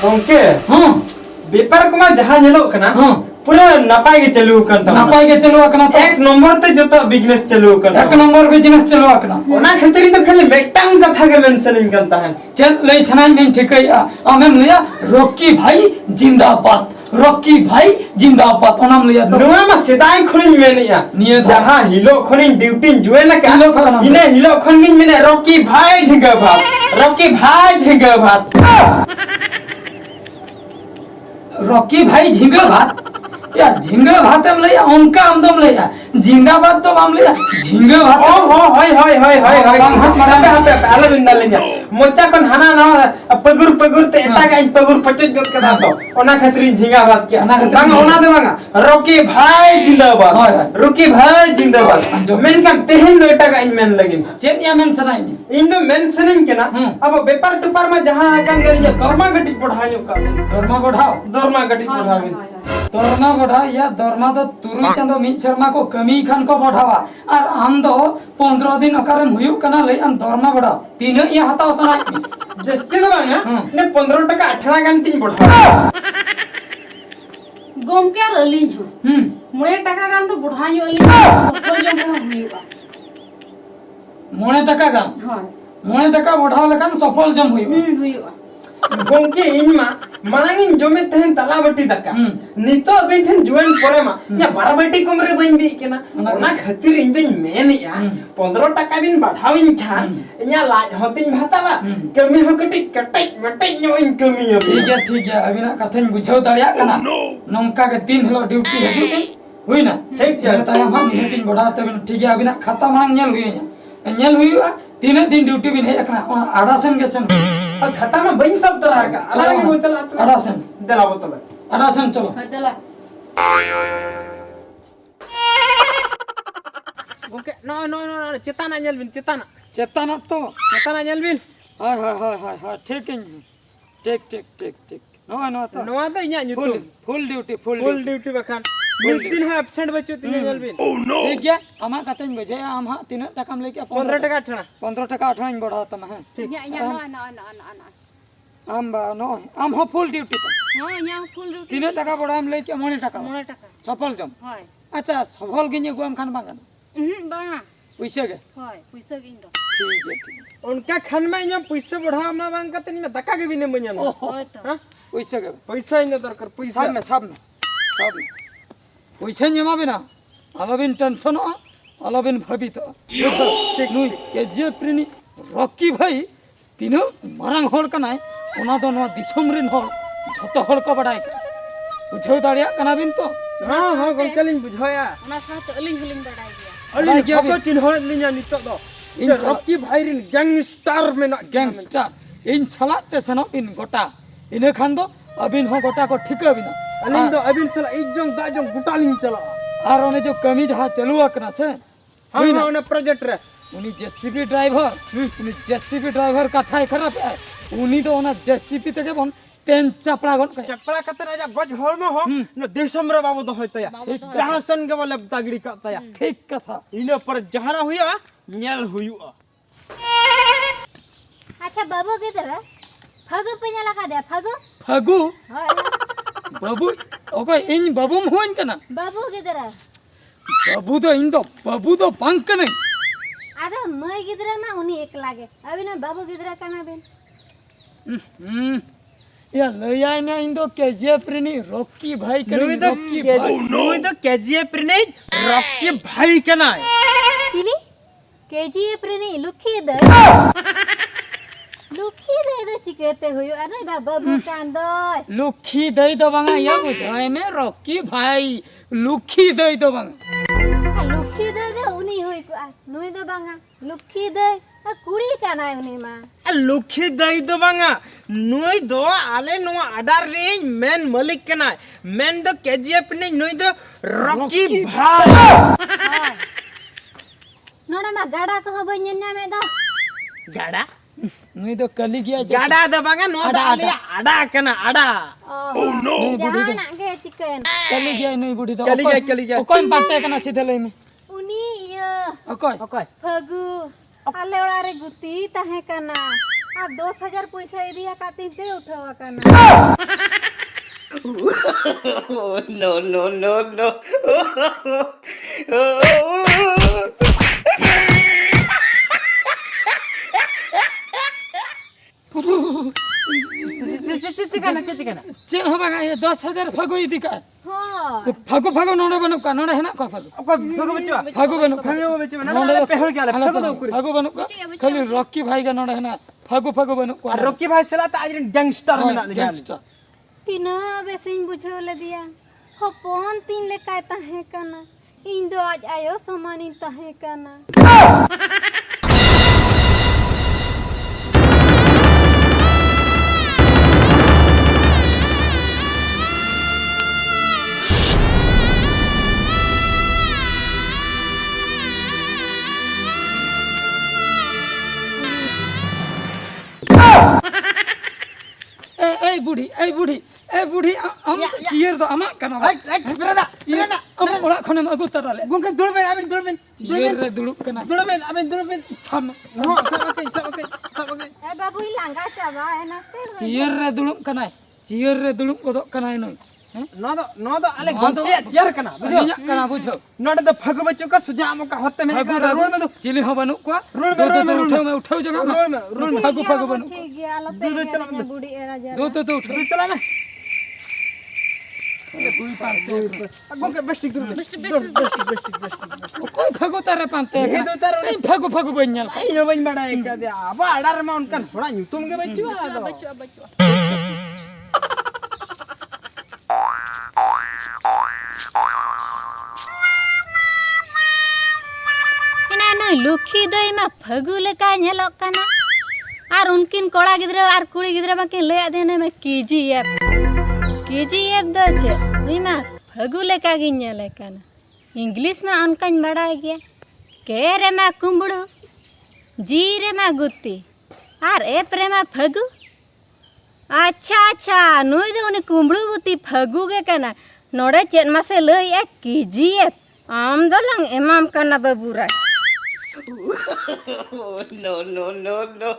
गोंके हां बेपार को मा जहां नेलो कना हां पूरा नपाय के चलू कन ता नपाय के चलो कना तो एक नंबर ते जतो बिजनेस चलू कन एक नंबर बिजनेस चलो कना ओना खतरी तो खाली मेटांग कथा के मेंशनिंग कन ता चल ले छनाई में ठिकैया आमेम लिया रॉकी भाई जिंदाबाद रॉकी भाई जिंदाबाद ओनाम लिया तो नुआ मा सेदाई खनिन मेनिया निया जहां हिलो खनिन ड्यूटी जुए ना का हिलो खना इने हिलो खनिन मेने रॉकी भाई जिंदाबाद रॉकी भाई जिंदाबाद रॉकी भाई झिंगा भात या झिंगा भात हम लिया उनका आमदम लिया जिंदाबाद तो हम लिया झिंगा भात ओ हो होय पे आला बिंदा लेंगे मोचा कोन हना ना पगुर ते एटा का पगुर पचज गत का तो ओना खतरी झिंगा बात क्या बांग ओना दे बांगा रॉकी भाई जिंदाबाद रॉकी भाई जिंदाबाद मेन का तेहिन दो एटा का इन मेन लगिन चेन या मेन सनाई में इन दो मेंशनिंग के ना अब व्यापार टुपार में जहां आकन गलिया दरमा गटी बढ़ायो का दरमा बढ़ाओ दरमा गटी बढ़ावे दरमा बढ़ा या दरमा तो तुरुई चांदो मित शर्मा को कमी खान को बढ़ावा और आम दो 15 दिन अकारम हुयु कना ले आम दरमा बढ़ा तीन या हताव सनाई में जस्ते दो बांगा ने 15 टका 18 गान तीन बढ़ा गोमके रली ह मोए टका गान तो बुढ़ायो अली सफल जम हुइबा मोने टका गान हां मोने टका बढ़ाव लेखान सफल जम हुइबा गोंके इनमा मांगिन जमे तहन तलाबटी दका नितो अबिन जुएन परे मा या बारबटी कमरे बइन बि केना ओना खातिर इन दिन मेन या 15 टका बिन बढ़ाविन खान इया लाज होतिन भातावा कमी हो कटि कटै मटै नो इन कमी ठीक है अभी ना कथन बुझाव दरिया कना नंका के 3 हेलो ड्यूटी हजू दिन हुई ना ठीक है ताया हम निहतिन बढ़ा तब ठीक है अभी ना खाता मांग नेल हुई 3 दिन ड्यूटी बिन हे कना आडासन के सन और खाता में बइन सब तरह का अलग अलग चला अडासन दलाबो तबे अडासन चलो चला गोंके नो चेताना नेल बिन चेतना तो चेताना नेल बिन हाय ठीक है ठीक नो तो नवा तो इया न्यूटू फुल ड्यूटी बखान मिल दिन है एब्सेंट बच्चो तीन नेल बिन ठीक है आमा कतन बजे आम हा 3 टका लेके 15 टका 18 15 टका 18 बढ़ा तम है या ना आम बा नो आम हो फुल ड्यूटी तो हां या फुल ड्यूटी 3 टका बढ़ा हम लेके 9 टका सफल जम हाय अच्छा सफल गिने गुआम खान बांगन बांगा पैसे के हाय पैसा गिन दो ठीक है उनका खान में इना पैसा बढ़ा मा बांग कतन में दका के बिने बनिया हाय तो हां पैसे के पैसा इन दरकार पैसा सब में पैसे नेमा बिना अलबिन टेंशन अलबिन भाबी तो ठीक नुई केजे प्रिनी रॉकी भाई तीनो मारंग होल कनाय ओना दो नो दिसम रिन होल झतो होल को बडाय बुझाव दाड़िया कना बिन तो हां गोंकेलिन बुझाया ओना साथ अलिंग हुलिंग बडाई दिया अली फोटो चिन्ह लिया नितो दो रॉकी भाई रिन गैंगस्टर में ना गैंगस्टर इन सलाते सनो इन गोटा इने खान दो अबिन हो गोटा को ठीक बिना अलिन दो अबिन सला इजोंग दाजोंग गुटालिन चला और ओने जो कमी जहां चलू अकना से हां ओने प्रोजेक्ट रे उनी जेसीबी ड्राइवर कथा खराब है उनी तो ओना जेसीबी तके बन पेन चपड़ा गन चपड़ा कतन आजा गज होल में हो न देशम रे बाबू दो होतया जहां सन के बोले दागड़ी कतया ठीक कथा इने पर जहाना हुया नेल हुयुआ अच्छा बाबू किधर है फगु पे लगा दे फगु बाबू ओके इन बाबू म होइन तना बाबू किधर है बाबू तो पंक नहीं अरे मैं किधर है ना उन्हीं एक लागे अभी ना बाबू किधर है कना बेन या लया ने इन दो केजीएफ रे नहीं रॉकी भाई करे रॉकी भाई नुई तो केजीएफ रे नहीं रॉकी भाई केना चिली केजीएफ रे नहीं लुखी दे तो चिकेते हुई अरे बाबू कांदो लुखी दे दो बांगा या बुझाए में रॉकी भाई लुखी दे दो बांगा लुखी दे उन्हीं हुई नुई दो बांगा लुखी दे कुड़ी काना उन्हीं मा लुखी दे दो बांगा नुई दो आले नो आडार रे मेन मालिक केना मेन दो केजीएफ ने नुई दो रॉकी भाई नोडा मा गाड़ा को बन्यन्या में दा गाड़ा नुई तो कली गया गाड़ा दो बांगा नो आले आडा केना आडा ओह नो बुढ़ी ना के चिकन कली गया नुई बुढ़ी तो कली गया कोई पाते केना सीधे लई में उनी यो ओके फगु आले ओड़ा रे गुती ताहे कना और 10,000 पैसा इदिया काती दे उठावा काना No, no, no, no. Chain हो बागा ये 10,000 फागु इदी का हां फागु फागु नोडे बनु का नोडे है ना का फागु फागु बनु फागु बनु का खाली रॉकी भाई का नोडे है ना फागु फागु बनु का रॉकी भाई सला त आज गैंगस्टर में ना गैंगस्टर तीना बेसिन बुझावले दिया हपन तीन ले काय ताहे काना इन दो आज आयो समानी ताहे काना ए बूढ़ी हम चियर दो अमा कना चियर हम ओला खने अगु तरले गोंके दुड़बेन आबिन दुड़बेन चियर रे दुड़ुब कना दुड़बेन आबिन दुड़बेन छम सब ए बाबू ई लांगा चाबा है ना से चियर रे दुड़ुब कना चियर रे दुड़ुब कोदो कना नय नो दो आले गोंके चेयर कना बुझो इया कना बुझो नोडे द फगु बच्चो का सुजाम का होते में रोड में दो चिली हो बनु को उठाओ जगह में फागु बनु ठीक गया लो पे गया बूढ़ी एरा जा दो उठो चला में गोंके बेस्टिक कोई फागु तारे पांते हे दो तारो नहीं फागु बन्याल का इनो बन बड़ा एक दे आबा अडार में उनका थोड़ा यूतुम के बच्चो इना न लुखी दई मा फगु लेका नेलो काना और उनकिन कोड़ा गिदरा और कुड़ी गिदरा मा के ले आदेने में केजीएफ दो छे इमा फगु लेका गी नेले काना इंग्लिश में अनकान बड़ा गया के रे मा कुंबड़ो जी रे मा गुत्ती और एप रे मा फगु अच्छा नुई दो उनी कुंबड़ू गुत्ती फगु गे काना नोड़े चेत मा से लई ए केजीएफ आम दो लंग एमाम काना बाबूरा No, no, no, no.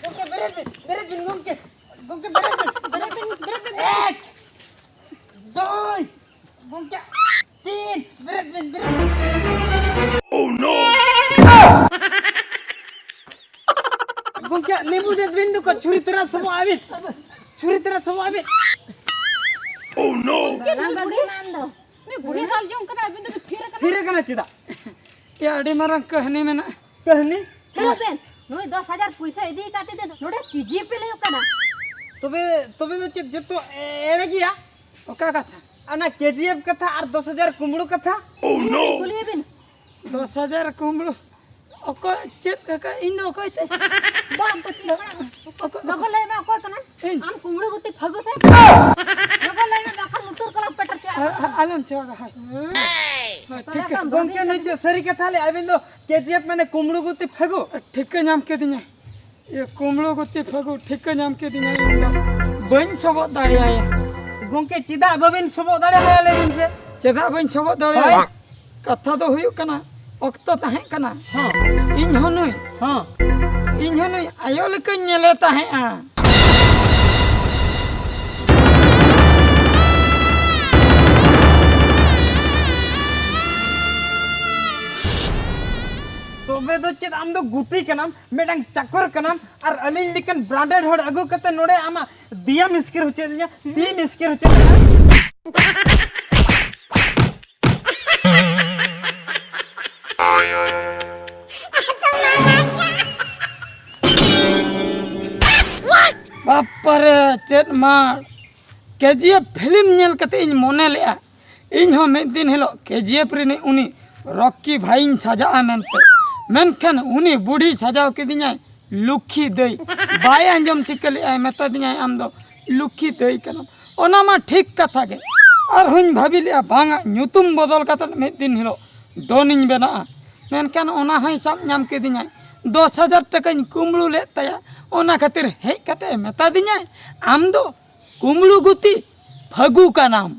गोंके बेरे गोंके बेरे एक दो गोंके तीन बेरे Oh no! गोंके नींबू दे बिंदु को छुरी तरह सब आवे Oh no! बूढ़ी नाम दो मैं बुढ़ी डाल जाऊं करा अभी तो फिर कना चिदा क्या अड़ी मारंग कहनी में ना कहनी हेलो बेन नुई 10,000 पैसा इदी काते दे नोडे केजीएफ पे ले काना तबे तो जतो एड़े गया ओका कथा अना केजीएफ कथा और 10,000 कुमड़ू कथा Oh no! बोलिए बेन 10,000 कुंबड़ू ओको चेत का इन दो कहते बाप पति नगल ले में को कना आम कुमड़ू गुती फगु से नगल ले में बाखर मुतुर कला पटर चे आलम चोगा हाय ठीक है गोंके नई सरी कथा ले आबिन दो केजीएफ माने कुमड़ू गुती फगु ठीक नाम के दिने ये कुमड़ो गुती फगु ठीक नाम के दिने बन सबो दाड़िया गोंके चिदा बबिन सबो दाड़े है लेबिन से चेदा बन सबो दाड़िया कथा दो हुयु कना ओक्तो ताहे कना हां इन हनुई आयो लेके नेले ताहे आ तोबे दो चेद आम दो गुती कनाम मेडंग चक्कर कनाम और अलिन लिकन ब्रांडेड होड अगु कते नोडे आमा दिया मिस्किर होचेलिया ती मिस्किर होचेलिया बापर चेत मार केजीएफ फिल्म नेल कते इन मोने लेआ इन हो में दिन हेलो केजीएफ रे उनी रॉकी भाई सजा मेनते मेनखान उनी बूढ़ी सजाव के दिया लुखी दई बाय अंजम ठीक ले मेता दिया आम दो लुखी दई कना ओना मा ठीक कथा के और हुन भाबी ले बांगा न्यूतुम बदल कत में दिन हेलो डोनिन बेना मेनखान ओना हई सब नाम के दिया 10,000 टका कुमड़ू ले तया ओना खातिर हे कते मेता दिया आम दो कुमड़ू गुती फगु का नाम